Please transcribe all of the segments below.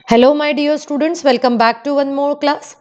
Hello my dear students, welcome back to one more class.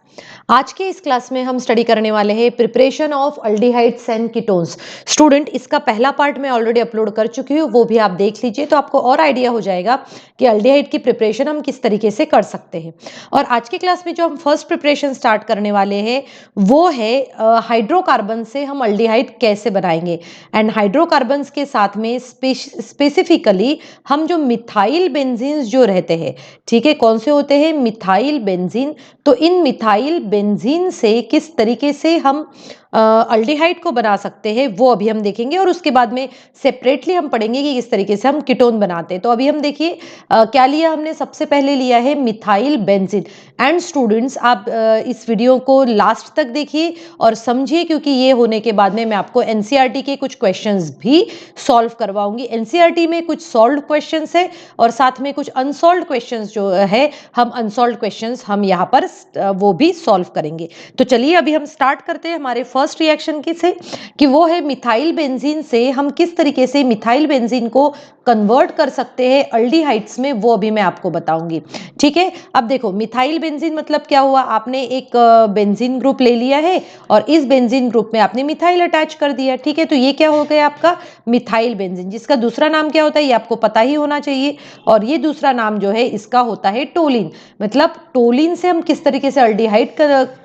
आज के इस class में हम स्टडी करने वाले हैं preparation of aldehydes and ketones. Student, इसका पहला पार्ट मैं ऑलरेडी अपलोड कर चुकी हूँ, वो भी आप देख लीजिए तो आपको और आइडिया हो जाएगा कि अल्डिहाइड की प्रिपरेशन हम किस तरीके से कर सकते हैं। और आज की क्लास में जो हम फर्स्ट प्रिपरेशन स्टार्ट करने वाले हैं वो है हाइड्रोकार्बन से हम अल्डिहाइड कैसे बनाएंगे। एंड हाइड्रोकार्बन्स के साथ में स्पेसिफिकली हम जो मिथाइल बेंजीन्स जो रहते हैं, ठीक है, कौन से होते हैं? Methyl benzene. तो इन मिथाइल बेंजीन से किस तरीके से हम अल्डिहाइड को बना सकते हैं वो अभी हम देखेंगे, और उसके बाद में सेपरेटली हम पढ़ेंगे कि किस तरीके से हम कीटोन बनाते हैं। तो अभी हम देखिए क्या लिया हमने। सबसे पहले लिया है मिथाइल बेंजीन। एंड स्टूडेंट्स, आप इस वीडियो को लास्ट तक देखिए और समझिए, क्योंकि ये होने के बाद में मैं आपको एनसीईआरटी के कुछ क्वेश्चंस भी सॉल्व करवाऊंगी। एनसीईआरटी में कुछ सॉल्व क्वेश्चंस है और साथ में कुछ अनसॉल्व क्वेश्चंस जो है, हम अनसॉल्व क्वेश्चंस हम यहाँ पर वो भी सॉल्व करेंगे। तो चलिए अभी हम स्टार्ट करते हैं हमारे फर्स्ट रिएक्शन की से, कि वो है मिथाइल बेंजीन से हम किस तरीके से मिथाइल बेंजीन को कन्वर्ट कर सकते हैं अल्डिहाइड्स में, वो अभी मैं आपको बताऊंगी। ठीक है, अब देखो मिथाइल बेंजीन मतलब क्या हुआ। आपने एक बेंजीन ग्रुप ले लिया है और इस बेंजीन ग्रुप में आपने मिथाइल अटैच कर दिया। ठीक है, तो ये क्या हो गया आपका मिथाइल बेंजीन, जिसका दूसरा नाम क्या होता है ये आपको पता ही होना चाहिए। और ये दूसरा नाम जो है इसका होता है टोलिन। मतलब टोलिन से हम किस तरीके से अल्डिहाइड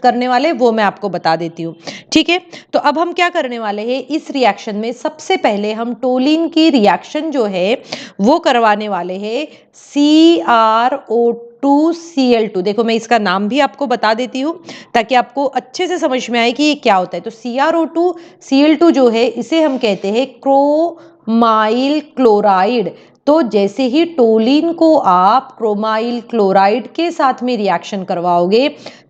करने वाले वो मैं आपको बता देती हूँ। ठीक है, तो अब हम क्या करने वाले हैं इस रिएक्शन में, सबसे पहले हम टोलिन की रिएक्शन जो है वो करवाने वाले हैं CrO2Cl2। देखो मैं इसका नाम भी आपको बता देती हूँ ताकि आपको अच्छे से समझ में आए कि ये क्या होता है। तो CrO2Cl2 जो है इसे हम कहते हैं क्रोमाइल क्लोराइड। तो जैसे ही टोलिन को आप क्रोमाइल क्लोराइड के साथ में रिएक्शन करवाओगे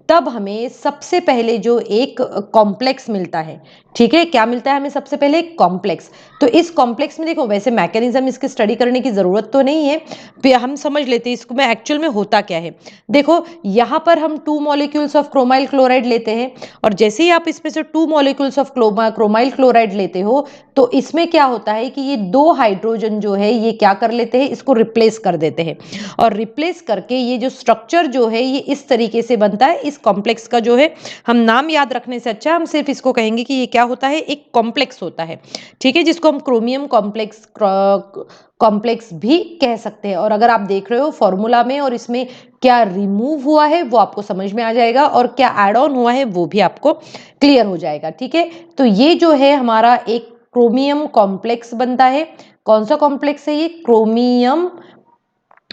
तब हमें सबसे पहले जो एक कॉम्प्लेक्स मिलता है। ठीक है, क्या मिलता है हमें? सबसे पहले कॉम्प्लेक्स। तो इस कॉम्प्लेक्स में देखो, वैसे मैकेनिज्म इसकी स्टडी करने की जरूरत तो नहीं है, फिर हम समझ लेते हैं इसको में एक्चुअल में होता क्या है। देखो यहाँ पर हम 2 मॉलिक्यूल्स ऑफ क्रोमाइल क्लोराइड लेते हैं, और जैसे ही आप इसमें से 2 मॉलिक्यूल्स ऑफ क्रोमाइल क्लोराइड लेते हो तो इसमें क्या होता है कि ये 2 हाइड्रोजन जो है ये क्या कर लेते हैं, इसको रिप्लेस कर देते हैं। और रिप्लेस करके ये जो स्ट्रक्चर जो है ये इस तरीके से बनता है। इस कॉम्प्लेक्स का जो है हम नाम याद रखने से अच्छा हम सिर्फ इसको कहेंगे कि ये क्या होता है, एक कॉम्प्लेक्स होता है। ठीक है, जिसको हम क्रोमियम कॉम्प्लेक्स भी कह सकते हैं। और अगर आप देख रहे हो फॉर्मूला में और इसमें क्या रिमूव हुआ है वो आपको समझ में आ जाएगा, और क्या एड ऑन हुआ है वो भी आपको क्लियर हो जाएगा। ठीक है, तो ये जो है हमारा एक क्रोमियम कॉम्प्लेक्स बनता है। कौन सा कॉम्प्लेक्स है ये?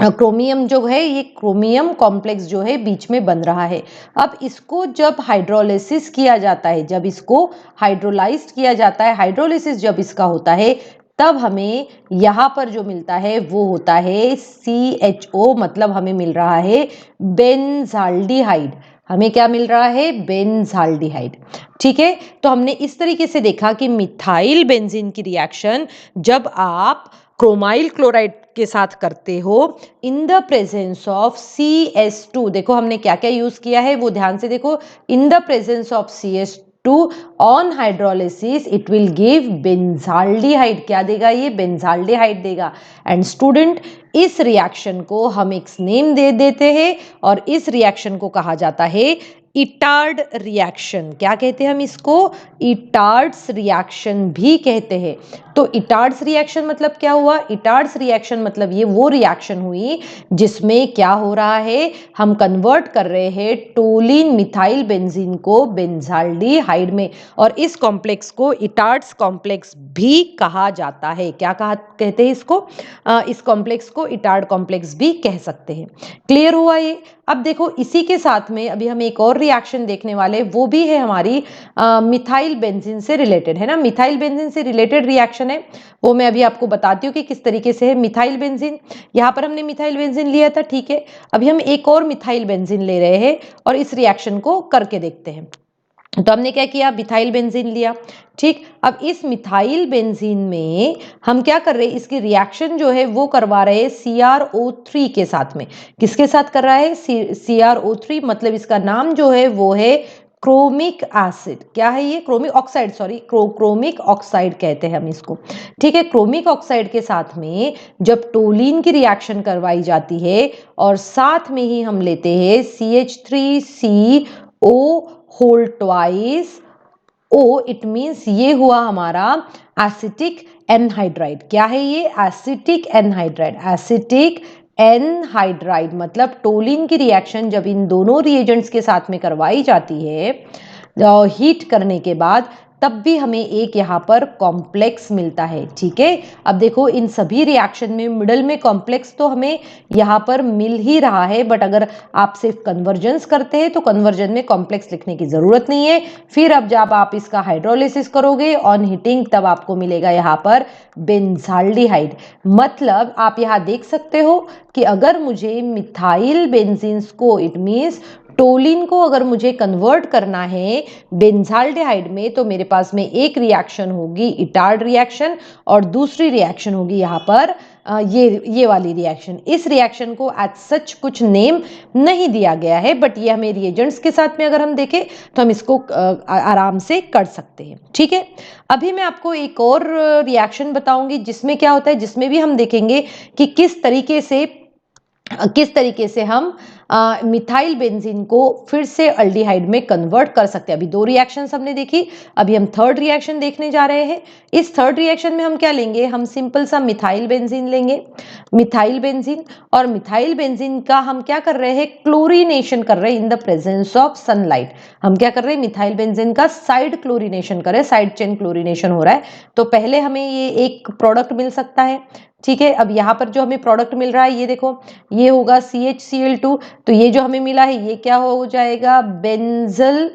क्रोमियम जो है ये क्रोमियम कॉम्प्लेक्स जो है बीच में बन रहा है। अब इसको जब हाइड्रोलिसिस किया जाता है, जब इसको हाइड्रोलाइज्ड किया जाता है, हाइड्रोलिसिस जब इसका होता है तब हमें यहाँ पर जो मिलता है वो होता है CHO। मतलब हमें मिल रहा है बेंजाल्डिहाइड। हमें क्या मिल रहा है? बेंजाल्डिहाइड। ठीक है, तो हमने इस तरीके से देखा कि मिथाइल बेंजीन की रिएक्शन जब आप क्रोमाइल क्लोराइड के साथ करते हो in the presence of CS2। देखो हमने क्या क्या यूज किया है वो ध्यान से देखो। In the presence of CS2 on hydrolysis it will give benzaldehyde. क्या देगा ये? बेंजाल्डिहाइड देगा। एंड स्टूडेंट, इस रिएक्शन को हम एक नेम दे देते हैं और इस रिएक्शन को कहा जाता है इटार्ड रिएक्शन। क्या कहते हैं हम इसको? इटार्ड्स रिएक्शन भी कहते हैं। तो इटार्ड्स रिएक्शन मतलब क्या हुआ? इटार्ड्स रिएक्शन मतलब ये वो रिएक्शन हुई जिसमें क्या हो रहा है, हम कन्वर्ट कर रहे हैं टोलिन मिथाइल बेंजीन को बेंजाल्डिहाइड में, और इस कॉम्प्लेक्स को इटार्ड्स कॉम्प्लेक्स भी कहा जाता है। क्या कहते हैं इसको? इस कॉम्प्लेक्स को इटार्ड कॉम्प्लेक्स भी कह सकते हैं। क्लियर हुआ ये? अब देखो इसी के साथ में अभी हम एक और रिएक्शन देखने वाले, वो भी है हमारी मिथाइल बेंजीन से रिलेटेड, है ना। मिथाइल बेंजीन से रिलेटेड रिएक्शन है, वो मैं अभी आपको बताती हूँ कि किस तरीके से है। मिथाइल बेंजीन, यहाँ पर हमने मिथाइल बेंजीन लिया था, ठीक है। अभी हम एक और मिथाइल बेंजीन ले रहे हैं और इस रिएक्शन को करके देखते हैं। तो हमने क्या किया? मिथाइल बेंजीन लिया, ठीक। अब इस मिथाइल बेंजीन में हम क्या कर रहे हैं, इसकी रिएक्शन जो है वो करवा रहे हैं CrO3 के साथ में। किसके साथ कर रहा है? CrO3। मतलब इसका नाम जो है वो है क्रोमिक एसिड। क्या है ये? Chromic oxide, sorry, chromic oxide कहते हैं हम इसको। ठीक है, क्रोमिक ऑक्साइड के साथ में जब टोलिन की रिएक्शन करवाई जाती है और साथ में ही हम लेते हैं CH3CO whole twice O, it means ये हुआ हमारा एसिटिक एनहाइड्राइड। क्या है ये? Acetic anhydride. एसिटिक एनहाइड्राइड मतलब टोलिन की रिएक्शन जब इन दोनों रिएजेंट्स के साथ में करवाई जाती है हीट करने के बाद, तब भी हमें एक यहाँ पर कॉम्प्लेक्स मिलता है। ठीक है, अब देखो इन सभी रिएक्शन में मिडल में कॉम्प्लेक्स तो हमें यहाँ पर मिल ही रहा है, बट अगर आप सिर्फ कन्वर्जेंस करते हैं तो कन्वर्जन में कॉम्प्लेक्स लिखने की जरूरत नहीं है। फिर अब जब आप इसका हाइड्रोलिसिस करोगे ऑन हीटिंग, तब आपको मिलेगा यहाँ पर बेंजाल्डिहाइड। मतलब आप यहाँ देख सकते हो कि अगर मुझे मिथाइल बेंजीन्स को, इट मीन्स टोलिन को अगर मुझे कन्वर्ट करना है बेंजाल्डिहाइड में, तो मेरे पास में एक रिएक्शन होगी इटार्ड रिएक्शन और दूसरी रिएक्शन होगी यहाँ पर ये वाली रिएक्शन। इस रिएक्शन को एज सच कुछ नेम नहीं दिया गया है, बट ये हमें रिएजेंट्स के साथ में अगर हम देखें तो हम इसको आराम से कर सकते हैं। ठीक है, अभी मैं आपको एक और रिएक्शन बताऊंगी जिसमें क्या होता है, जिसमें भी हम देखेंगे कि किस तरीके से हम मिथाइल बेंजीन को फिर से अल्डिहाइड में कन्वर्ट कर सकते हैं। अभी दो रिएक्शंस हमने देखी, अभी हम थर्ड रिएक्शन देखने जा रहे हैं। इस थर्ड रिएक्शन में हम क्या लेंगे? हम सिंपल सा मिथाइल बेंजीन लेंगे, मिथाइल बेंजीन, और मिथाइल बेंजीन का हम क्या कर रहे हैं? क्लोरीनेशन कर रहे हैं in the presence of sunlight. हम क्या कर रहे हैं? मिथाइल बेंजीन का साइड क्लोरीनेशन कर रहे हैं, साइड चेन क्लोरीनेशन हो रहा है। तो पहले हमें ये एक प्रोडक्ट मिल सकता है। ठीक है, अब यहाँ पर जो हमें प्रोडक्ट मिल रहा है ये देखो, ये होगा CHCl2। तो ये जो हमें मिला है ये क्या हो जाएगा? बेंजल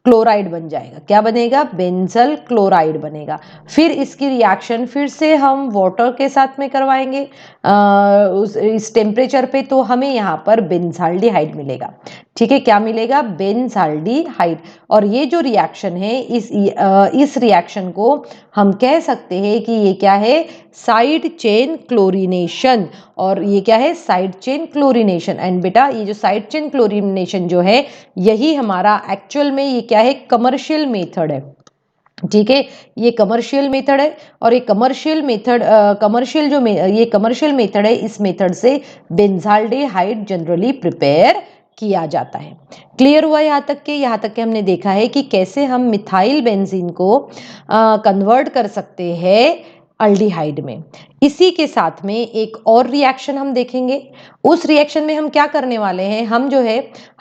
क्लोराइड बन जाएगा। क्या बनेगा? बेंजल क्लोराइड बनेगा। फिर इसकी रिएक्शन फिर से हम वाटर के साथ में करवाएंगे इस टेम्परेचर पे, तो हमें यहाँ पर बेंजाल्डिहाइड मिलेगा। ठीक है, क्या मिलेगा? बेंजाल्डिहाइड। और ये जो रिएक्शन है, इस रिएक्शन को हम कह सकते हैं कि ये क्या है? Side chain chlorination. और ये क्या है? Side chain chlorination. एंड बेटा ये जो साइड चेन क्लोरीनेशन जो है, यही हमारा एक्चुअल में ये क्या है? कमर्शियल मेथड है। ठीक है, ये कमर्शियल मेथड है, और ये कमर्शियल मेथड ये कमर्शियल मेथड है। इस मेथड से बेंजाल्डिहाइड जनरली प्रिपेयर किया जाता है। क्लियर हुआ यहाँ तक के हमने देखा है कि कैसे हम मिथाइल बेंजीन को कन्वर्ट कर सकते हैं अल्डिहाइड में। इसी के साथ में एक और रिएक्शन हम देखेंगे। उस रिएक्शन में हम क्या करने वाले हैं?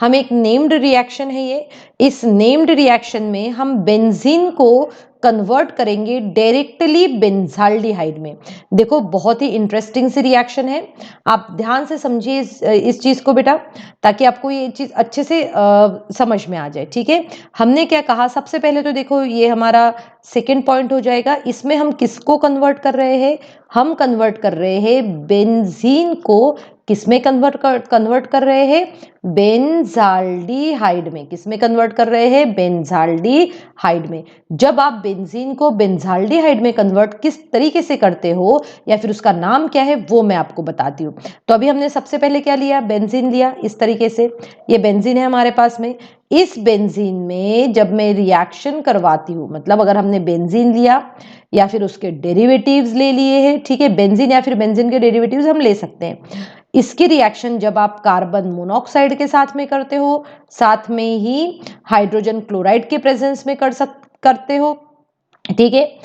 हम एक नेम्ड रिएक्शन है ये। इस नेम्ड रिएक्शन में हम बेंजीन को कन्वर्ट करेंगे डायरेक्टली बेंजाल्डिहाइड में। देखो बहुत ही इंटरेस्टिंग सी रिएक्शन है, आप ध्यान से समझिए इस चीज को बेटा, ताकि आपको ये चीज अच्छे से समझ में आ जाए। ठीक है, हमने क्या कहा? सबसे पहले तो देखो ये हमारा सेकेंड पॉइंट हो जाएगा। इसमें हम किसको कन्वर्ट कर रहे हैं? हम कन्वर्ट कर रहे हैं बेंजीन को। किसमें कन्वर्ट कर रहे हैं? बेंजाल्डिहाइड में। किसमें कन्वर्ट कर रहे हैं? बेंजाल्डिहाइड में। जब आप बेंजीन को बेंजाल्डिहाइड में कन्वर्ट किस तरीके से करते हो, या फिर उसका नाम क्या है, वो मैं आपको बताती हूँ। तो अभी हमने सबसे पहले क्या लिया? बेंजीन लिया। इस तरीके से ये बेंजीन है हमारे पास में। इस बेंजीन में जब मैं रिएक्शन करवाती हूँ, मतलब अगर हमने बेंजीन लिया या फिर उसके डेरिवेटिव्स ले लिए हैं, ठीक है, बेंजीन या फिर बेंजीन के डेरिवेटिव्स हम ले सकते हैं। इसकी रिएक्शन जब आप कार्बन मोनोऑक्साइड के साथ में करते हो, साथ में ही हाइड्रोजन क्लोराइड के प्रेजेंस में करते हो, ठीक है,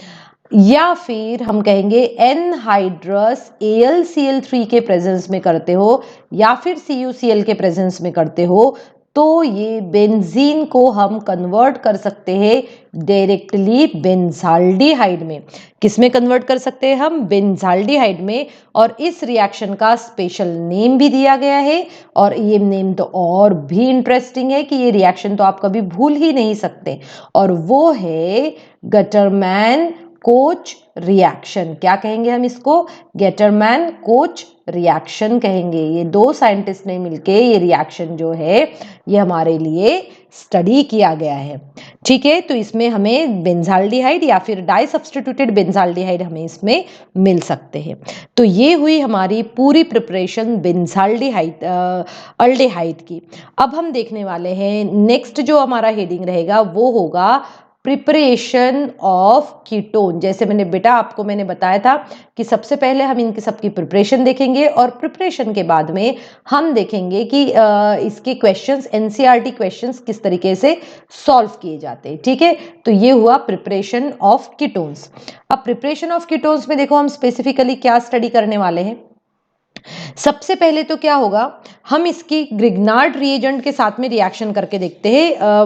या फिर हम कहेंगे एनहाइड्रस AlCl3 के प्रेजेंस में करते हो, या फिर CuCl के प्रेजेंस में करते हो, तो ये बेंजीन को हम कन्वर्ट कर सकते हैं डायरेक्टली बेंजाल्डिहाइड में। किसमें कन्वर्ट कर सकते हैं हम? बेंजाल्डिहाइड में। और इस रिएक्शन का स्पेशल नेम भी दिया गया है, और ये नेम तो और भी इंटरेस्टिंग है कि ये रिएक्शन तो आप कभी भूल ही नहीं सकते, और वो है गटरमैन कोच रिएक्शन। क्या कहेंगे हम इसको? गेटरमैन कोच रिएक्शन कहेंगे। ये दो साइंटिस्ट ने मिलके ये रिएक्शन जो है ये हमारे लिए स्टडी किया गया है। ठीक है, तो इसमें हमें बेंजाल्डिहाइड या फिर डाई सब्स्टिट्यूटेड बेंजाल्डिहाइड हमें इसमें मिल सकते हैं। तो ये हुई हमारी पूरी प्रिपरेशन बेंजाल्डिहाइड अल्डिहाइड की। अब हम देखने वाले हैं नेक्स्ट जो हमारा हेडिंग रहेगा वो होगा प्रिपरेशन ऑफ कीटोन। जैसे आपको मैंने बताया था कि सबसे पहले हम इनकी सबकी प्रिपरेशन देखेंगे और प्रिपरेशन के बाद में हम देखेंगे कि इसके क्वेश्चंस, एनसीईआरटी क्वेश्चंस किस तरीके से सॉल्व किए जाते हैं। ठीक है, तो ये हुआ प्रिपरेशन ऑफ कीटोन्स। अब प्रिपरेशन ऑफ कीटोन्स में देखो हम स्पेसिफिकली क्या स्टडी करने वाले हैं। सबसे पहले तो क्या होगा, हम इसकी ग्रिग्नार्ड रिएजेंट के साथ में रिएक्शन करके देखते हैं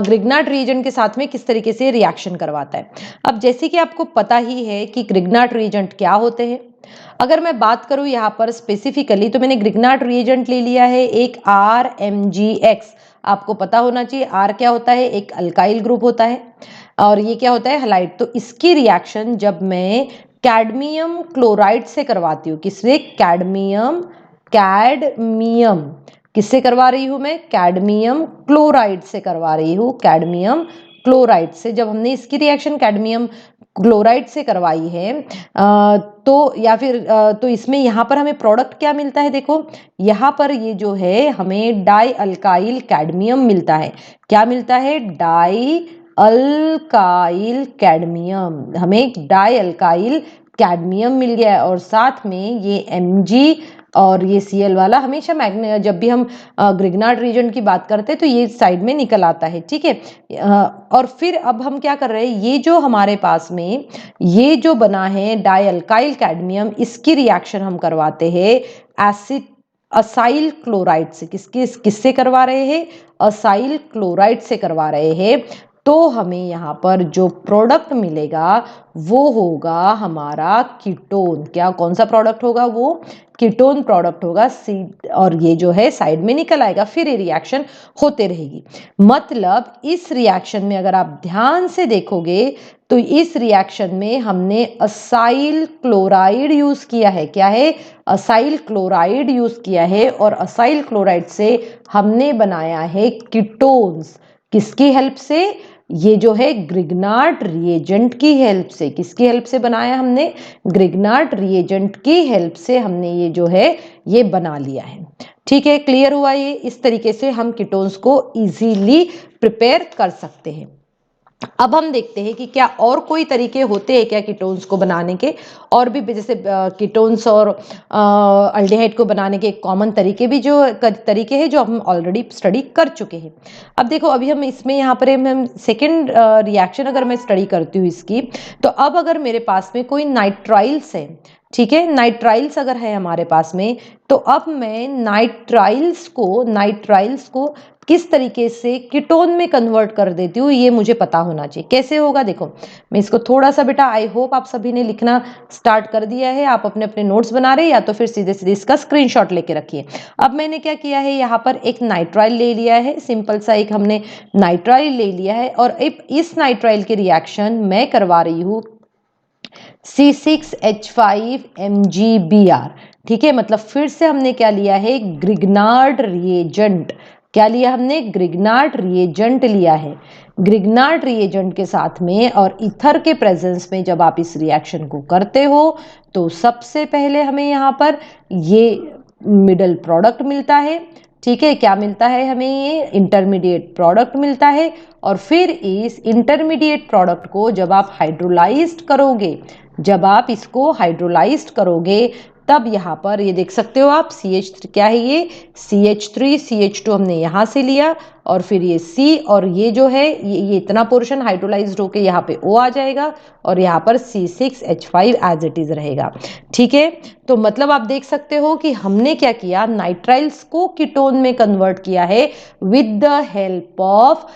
ग्रिग्नार्ड रिएजेंट के साथ में किस तरीके से रिएक्शन करवाता है। अब जैसे कि आपको पता ही है कि ग्रिग्नार्ड रिएजेंट क्या होते हैं। अगर मैं बात करूं यहाँ पर स्पेसिफिकली तो मैंने ग्रिग्नार्ड रिएजेंट ले लिया है एक RMgX। आपको पता होना चाहिए R क्या होता है, एक अल्काइल ग्रुप होता है और ये क्या होता है, हैलाइड। तो इसकी रिएक्शन जब मैं कैडमियम क्लोराइड से करवाती हूँ, किससे? कैडमियम किससे करवा रही हूँ मैं? कैडमियम क्लोराइड से करवा रही हूँ, कैडमियम क्लोराइड से। जब हमने इसकी रिएक्शन कैडमियम क्लोराइड से करवाई है तो इसमें यहाँ पर हमें प्रोडक्ट क्या मिलता है? देखो यहाँ पर ये जो है हमें डाई अल्काइल कैडमियम मिलता है। क्या मिलता है? Die alkyl cadmium. हमें डाई अल्काइल कैडमियम मिल गया है और साथ में ये Mg और ये Cl वाला हमेशा जब भी हम ग्रिग्नार्ड रीजन की बात करते हैं तो ये साइड में निकल आता है। ठीक है, और फिर अब हम क्या कर रहे हैं, ये जो हमारे पास में ये जो बना है डाई अल्काइल कैडमियम, इसकी रिएक्शन हम करवाते हैं असाइल क्लोराइड से। किससे करवा रहे हैं? असाइल क्लोराइड से करवा रहे हैं। तो हमें यहाँ पर जो प्रोडक्ट मिलेगा वो होगा हमारा कीटोन। क्या, कौन सा प्रोडक्ट होगा? वो कीटोन प्रोडक्ट होगा। और ये जो है साइड में निकल आएगा, फिर ये रिएक्शन होते रहेगी। मतलब इस रिएक्शन में अगर आप ध्यान से देखोगे तो इस रिएक्शन में हमने असाइल क्लोराइड यूज किया है। क्या है? असाइल क्लोराइड यूज किया है और असाइल क्लोराइड से हमने बनाया है कीटोन्स। किसकी हेल्प से? ये जो है ग्रिग्नार्ड रिएजेंट की हेल्प से। किसकी हेल्प से बनाया हमने? ग्रिग्नार्ड रिएजेंट की हेल्प से हमने ये जो है ये बना लिया है। ठीक है, क्लियर हुआ ये? इस तरीके से हम कीटोन्स को इजीली प्रिपेयर कर सकते हैं। अब हम देखते हैं कि क्या और कोई तरीके होते हैं क्या कीटोन्स को बनाने के, और भी जैसे कीटोन्स और अल्डिहाइड को बनाने के कॉमन तरीके भी जो तरीके हैं जो हम ऑलरेडी स्टडी कर चुके हैं। अब देखो अभी हम इसमें यहाँ पर हम सेकेंड रिएक्शन अगर मैं स्टडी करती हूँ इसकी, तो अब अगर मेरे पास में कोई नाइट्राइल्स है, ठीक है, नाइट्राइल्स अगर है हमारे पास में, तो अब मैं नाइट्राइल्स को किस तरीके से कीटोन में कन्वर्ट कर देती हूँ, ये मुझे पता होना चाहिए। कैसे होगा? देखो मैं इसको थोड़ा सा, बेटा आई होप आप सभी ने लिखना स्टार्ट कर दिया है। आप अपने अपने नोट्स बना रहे हैं या तो फिर सीधे सीधे इसका स्क्रीनशॉट लेके रखिए। अब मैंने क्या किया है, यहाँ पर एक नाइट्राइल ले लिया है, सिंपल सा एक हमने नाइट्राइल ले लिया है और इस नाइट्राइल की रिएक्शन मैं करवा रही हूँ C6H5MgBr। ठीक है, मतलब फिर से हमने क्या लिया है? Grignard reagent. क्या लिया हमने? ग्रिग्नार्ड रिएजेंट लिया है। ग्रिग्नार्ड रिएजेंट के साथ में और ईथर के प्रेजेंस में जब आप इस रिएक्शन को करते हो तो सबसे पहले हमें यहाँ पर ये मिडल प्रोडक्ट मिलता है। ठीक है, क्या मिलता है हमें? ये इंटरमीडिएट प्रोडक्ट मिलता है और फिर इस इंटरमीडिएट प्रोडक्ट को जब आप हाइड्रोलाइज्ड करोगे, जब आप इसको हाइड्रोलाइज्ड करोगे तब यहाँ पर ये देख सकते हो आप CH3, क्या है ये? CH3 CH2 हमने यहाँ से लिया और फिर ये C और ये जो है ये इतना पोर्शन हाइड्रोलाइज्ड होके यहाँ पे O आ जाएगा और यहाँ पर C6H5 एज इट इज रहेगा। ठीक है, तो मतलब आप देख सकते हो कि हमने क्या किया, नाइट्राइल्स को कीटोन में कन्वर्ट किया है with the help of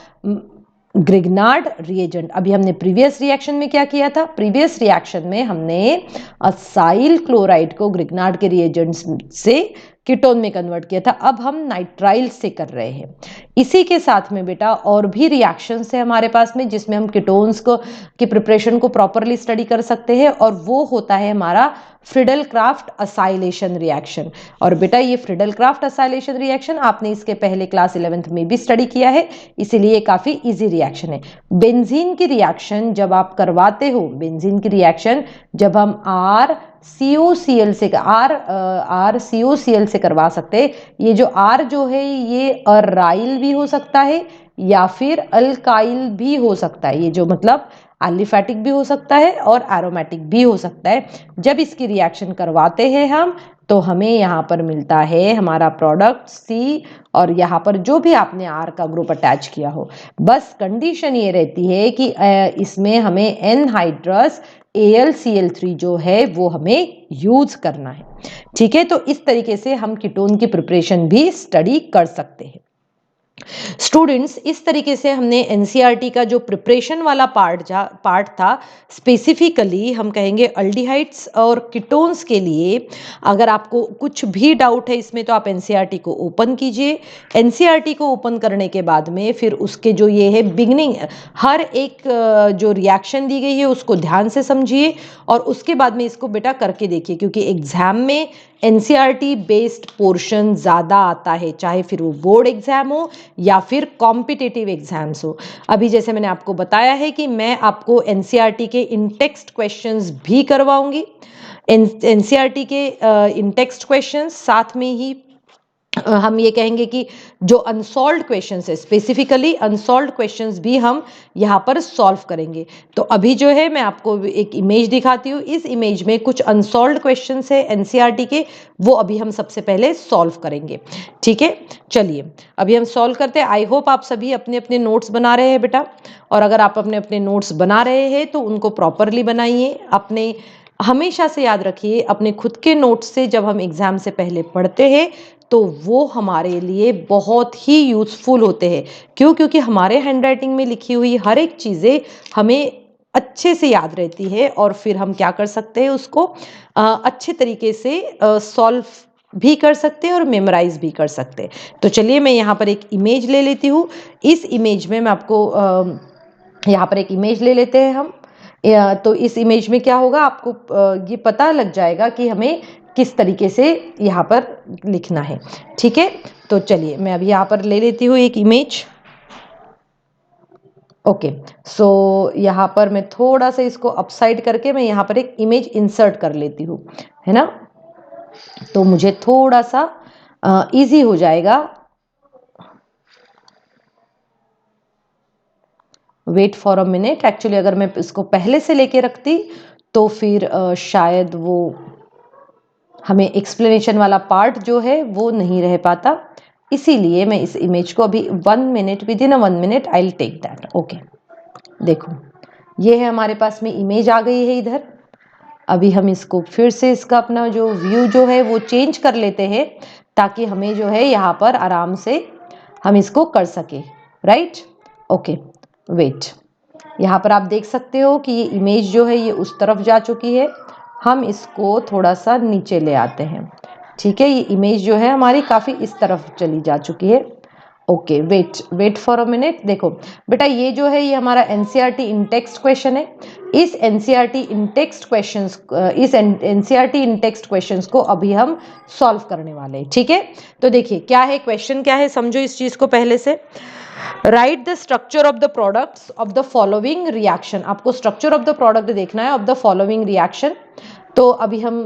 Grignard reagent. अभी हमने प्रीवियस रिएक्शन में क्या किया था? प्रीवियस रिएक्शन में हमने असाइल क्लोराइड को ग्रिग्नार्ड के रिएजेंट से कीटोन में कन्वर्ट किया था, अब हम नाइट्राइल से कर रहे हैं। इसी के साथ में बेटा और भी रिएक्शंस है हमारे पास में जिसमें हम कीटोन्स को की प्रिपरेशन को प्रॉपरली स्टडी कर सकते हैं, और वो होता है हमारा फ्रिडल क्राफ्ट असाइलेशन रिएक्शन। और बेटा ये फ्रिडल क्राफ्ट असाइलेशन रिएक्शन आपने इसके पहले क्लास 11th में भी स्टडी किया है, इसीलिए काफी इजी रिएक्शन है। बेंजीन की रिएक्शन जब आप करवाते हो, बेंजीन की रिएक्शन जब हम RCOCl से करवा सकते हैं। ये जो R जो है ये अराइल भी हो सकता है या फिर अल्काइल भी हो सकता है, ये जो मतलब एलिफैटिक भी हो सकता है और एरोमेटिक भी हो सकता है। जब इसकी रिएक्शन करवाते हैं हम तो हमें यहाँ पर मिलता है हमारा प्रोडक्ट C, और यहाँ पर जो भी आपने R का ग्रुप अटैच किया हो। बस कंडीशन ये रहती है कि इसमें हमें एनहाइड्रस AlCl3 जो है वो हमें यूज करना है। ठीक है, तो इस तरीके से हम कीटोन की प्रिपरेशन भी स्टडी कर सकते हैं। स्टूडेंट्स, इस तरीके से हमने एनसीईआरटी का जो प्रिपरेशन वाला पार्ट था, स्पेसिफिकली हम कहेंगे अल्डिहाइड्स और कीटोन्स के लिए। अगर आपको कुछ भी डाउट है इसमें तो आप एनसीईआरटी को ओपन कीजिए। एनसीईआरटी को ओपन करने के बाद में फिर उसके जो ये है बिगनिंग, हर एक जो रिएक्शन दी गई है उसको ध्यान से समझिए और उसके बाद में इसको बेटा करके देखिए, क्योंकि एग्जाम में एनसीईआरटी बेस्ड पोर्शन ज़्यादा आता है, चाहे फिर वो बोर्ड एग्जाम हो या फिर कॉम्पिटिटिव एग्जाम्स हो। अभी जैसे मैंने आपको बताया है कि मैं आपको एनसीईआरटी के इन टेक्स्ट क्वेश्चंस भी करवाऊंगी। एनसीईआरटी के इन टेक्स्ट क्वेश्चंस, साथ में ही हम ये कहेंगे कि जो अनसॉल्व्ड क्वेश्चंस है, स्पेसिफिकली अनसॉल्व्ड क्वेश्चंस भी हम यहाँ पर सॉल्व करेंगे। तो अभी जो है मैं आपको एक इमेज दिखाती हूँ। इस इमेज में कुछ अनसॉल्व्ड क्वेश्चंस है एनसीईआरटी के, वो अभी हम सबसे पहले सॉल्व करेंगे। ठीक है, चलिए अभी हम सॉल्व करते हैं। आई होप आप सभी अपने अपने नोट्स बना रहे हैं बेटा, और अगर आप अपने अपने नोट्स बना रहे हैं तो उनको प्रॉपरली बनाइए। अपने हमेशा से याद रखिए, अपने खुद के नोट्स से जब हम एग्जाम से पहले पढ़ते हैं तो वो हमारे लिए बहुत ही यूजफुल होते हैं। क्यों? क्योंकि हमारे हैंडराइटिंग में लिखी हुई हर एक चीज़ें हमें अच्छे से याद रहती है, और फिर हम क्या कर सकते हैं, उसको अच्छे तरीके से सॉल्व भी कर सकते हैं और मेमोराइज भी कर सकते हैं। तो चलिए मैं यहाँ पर एक इमेज ले लेती हूँ। इस इमेज में मैं आपको यहाँ पर एक इमेज ले लेते हैं हम। तो इस इमेज में क्या होगा, आपको ये पता लग जाएगा कि हमें किस तरीके से यहाँ पर लिखना है। ठीक है, तो चलिए मैं अभी यहाँ पर ले लेती हूँ एक इमेज। ओके, सो यहाँ पर मैं थोड़ा सा इसको अपसाइड करके मैं यहाँ पर एक इमेज इंसर्ट कर लेती हूँ, है ना, तो मुझे थोड़ा सा इजी हो जाएगा। Wait for a minute. Actually अगर मैं इसको पहले से लेके रखती तो फिर शायद वो हमें एक्सप्लेनेशन वाला पार्ट जो है वो नहीं रह पाता, इसीलिए मैं इस इमेज को अभी 1 minute, within 1 minute I will take that. Okay, देखो ये है हमारे पास में इमेज आ गई है इधर। अभी हम इसको फिर से इसका अपना जो व्यू जो है वो चेंज कर लेते हैं, ताकि हमें जो है यहाँ पर आराम से हम इसको कर सके। Right, okay, wait. यहाँ पर आप देख सकते हो कि ये इमेज जो है ये उस तरफ जा चुकी है। हम इसको थोड़ा सा नीचे ले आते हैं। ठीक है, ये इमेज जो है हमारी काफ़ी इस तरफ चली जा चुकी है। Okay, wait for a minute. देखो बेटा, ये जो है ये हमारा एनसीईआरटी इन टेक्स्ट क्वेश्चन है। इस एनसीईआरटी इन टेक्स्ट क्वेश्चंस को अभी हम सॉल्व करने वाले हैं। ठीक है, तो देखिए क्या है क्वेश्चन, क्या है, समझो इस चीज़ को पहले से। Right the structure of the products of the following reaction. आपको स्ट्रक्चर ऑफ द प्रोडक्ट देखना है ऑफ द फॉलोइंग रिएक्शन। तो अभी हम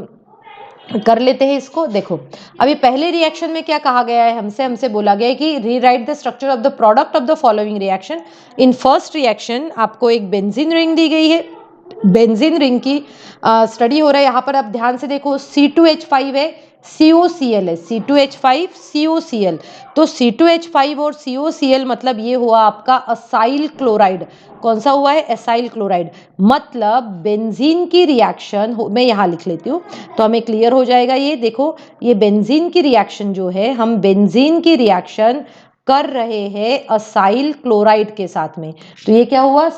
कर लेते हैं इसको। देखो अभी पहले रिएक्शन में क्या कहा गया है, हमसे बोला गया है कि rewrite the structure of the product of the following reaction. In first reaction आपको एक बेंजीन रिंग दी गई है। बेंजीन रिंग की स्टडी हो रहा है। यहाँ पर आप ध्यान से देखो, C2H5 है, COCl है, C2H5 COCl। तो C2H5 और COCl मतलब ये हुआ आपका असाइल क्लोराइड। कौन सा हुआ है? Acyl chloride. मतलब बेंजीन की रिएक्शन मैं यहाँ लिख लेती हूँ तो हमें क्लियर हो जाएगा। ये देखो, ये बेंजीन की रिएक्शन जो है, हम बेंजीन की रिएक्शन कर रहे हैं असाइल क्लोराइड के साथ में। तो ये क्या हुआ,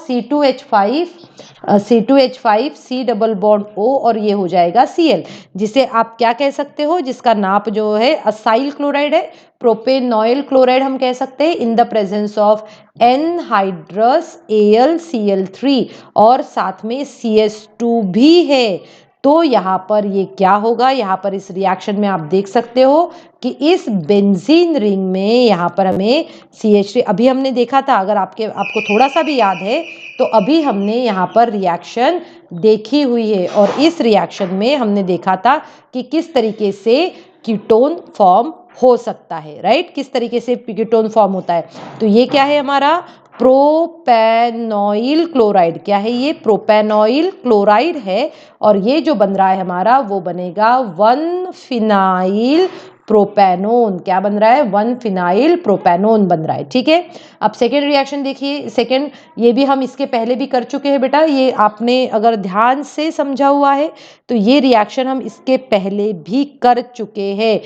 C2H5 C double bond O और ये हो जाएगा Cl, जिसे आप क्या कह सकते हो, जिसका नाप जो है असाइल क्लोराइड है, प्रोपेनॉइल क्लोराइड हम कह सकते हैं, in the presence of anhydrous AlCl3 और साथ में CH2 भी है। तो यहाँ पर ये क्या होगा, यहाँ पर इस रिएक्शन में आप देख सकते हो कि इस बेंजीन रिंग में यहाँ पर हमें CH3, अभी हमने देखा था, अगर आपको थोड़ा सा भी याद है तो अभी हमने यहाँ पर रिएक्शन देखी हुई है और इस रिएक्शन में हमने देखा था कि किस तरीके से कीटोन फॉर्म हो सकता है, राइट, किस तरीके से कीटोन फॉर्म होता है। तो ये क्या है हमारा प्रोपेनॉइल क्लोराइड, क्या है ये, प्रोपेनॉइल क्लोराइड है और ये जो बन रहा है हमारा वो बनेगा 1 फिनाइल प्रोपेनोन, क्या बन रहा है, 1 फिनाइल प्रोपेनोन बन रहा है, ठीक है। अब सेकेंड रिएक्शन देखिए, सेकेंड ये भी हम इसके पहले भी कर चुके हैं बेटा, ये आपने अगर ध्यान से समझा हुआ है तो ये रिएक्शन हम इसके पहले भी कर चुके हैं।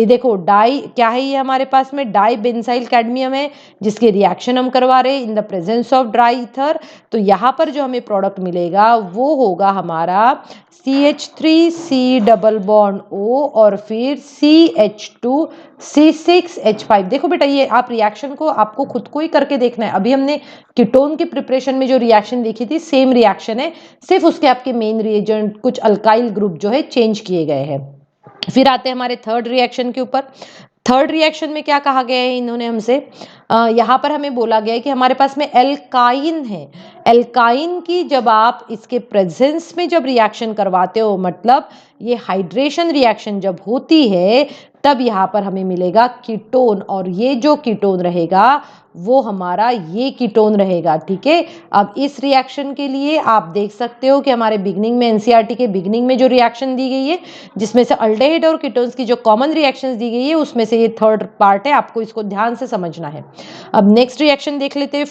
देखो डाई क्या है, ये हमारे पास में डाई बेंजाइल कैडमियम है जिसके रिएक्शन हम करवा रहे हैं in the presence of dry ether. तो यहाँ पर जो हमें प्रोडक्ट मिलेगा वो होगा हमारा CH3C डबल बॉन्ड O और फिर CH2C6H5। देखो बेटा ये आप रिएक्शन को आपको खुद को ही करके देखना है, अभी हमने कीटोन के प्रिपरेशन में जो रिएक्शन देखी थी सेम रिएक्शन है, सिर्फ उसके आपके मेन रिएजेंट कुछ अल्काइल ग्रुप जो है चेंज किए गए हैं। फिर आते हैं हमारे थर्ड रिएक्शन के ऊपर। थर्ड रिएक्शन में क्या कहा गया है इन्होंने हमसे, यहाँ पर हमें बोला गया है कि हमारे पास में एल्काइन है, एल्काइन की जब आप इसके प्रेजेंस में जब रिएक्शन करवाते हो, मतलब ये हाइड्रेशन रिएक्शन जब होती है तब यहाँ पर हमें मिलेगा कीटोन और ये जो कीटोन रहेगा वो हमारा ये कीटोन रहेगा, ठीक है। अब इस रिएक्शन के लिए आप देख सकते हो कि हमारे बिगनिंग में एनसीईआरटी के बिगनिंग में जो रिएक्शन दी गई है जिसमें से अल्डेहाइड और कीटोन्स की जो कॉमन रिएक्शंस दी गई है उसमें से ये थर्ड पार्ट है, आपको इसको ध्यान से समझना है। अब नेक्स्ट रिएक्शन देख लेते हैं,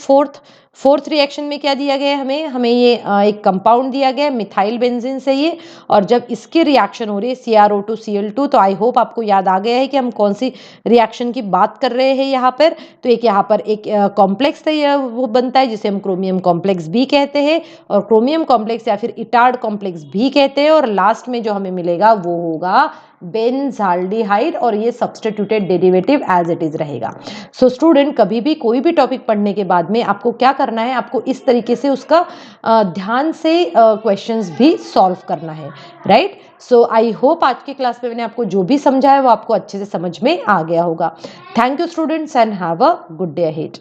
फोर्थ रिएक्शन में क्या दिया गया है हमें ये एक कंपाउंड दिया गया है मिथाइल बेंजीन से ये, और जब इसकी रिएक्शन हो रही है CrO2Cl2, तो आई होप आपको याद आ गया है कि हम कौन सी रिएक्शन की बात कर रहे हैं यहाँ पर। तो एक यहाँ पर एक कॉम्प्लेक्स वो बनता है जिसे हम क्रोमियम कॉम्प्लेक्स भी कहते हैं, और क्रोमियम कॉम्प्लेक्स या फिर इटार्ड कॉम्प्लेक्स भी कहते हैं, और लास्ट में जो हमें मिलेगा वो होगा बेंजाल्डिहाइड और ये substituted derivative as it is रहेगा। सो स्टूडेंट कभी भी कोई भी टॉपिक पढ़ने के बाद में आपको क्या करना है, आपको इस तरीके से उसका ध्यान से क्वेश्चंस भी सॉल्व करना है, राइट। सो आई होप आज की क्लास में मैंने आपको जो भी समझाया वो आपको अच्छे से समझ में आ गया होगा। Thank you students and have a good day ahead.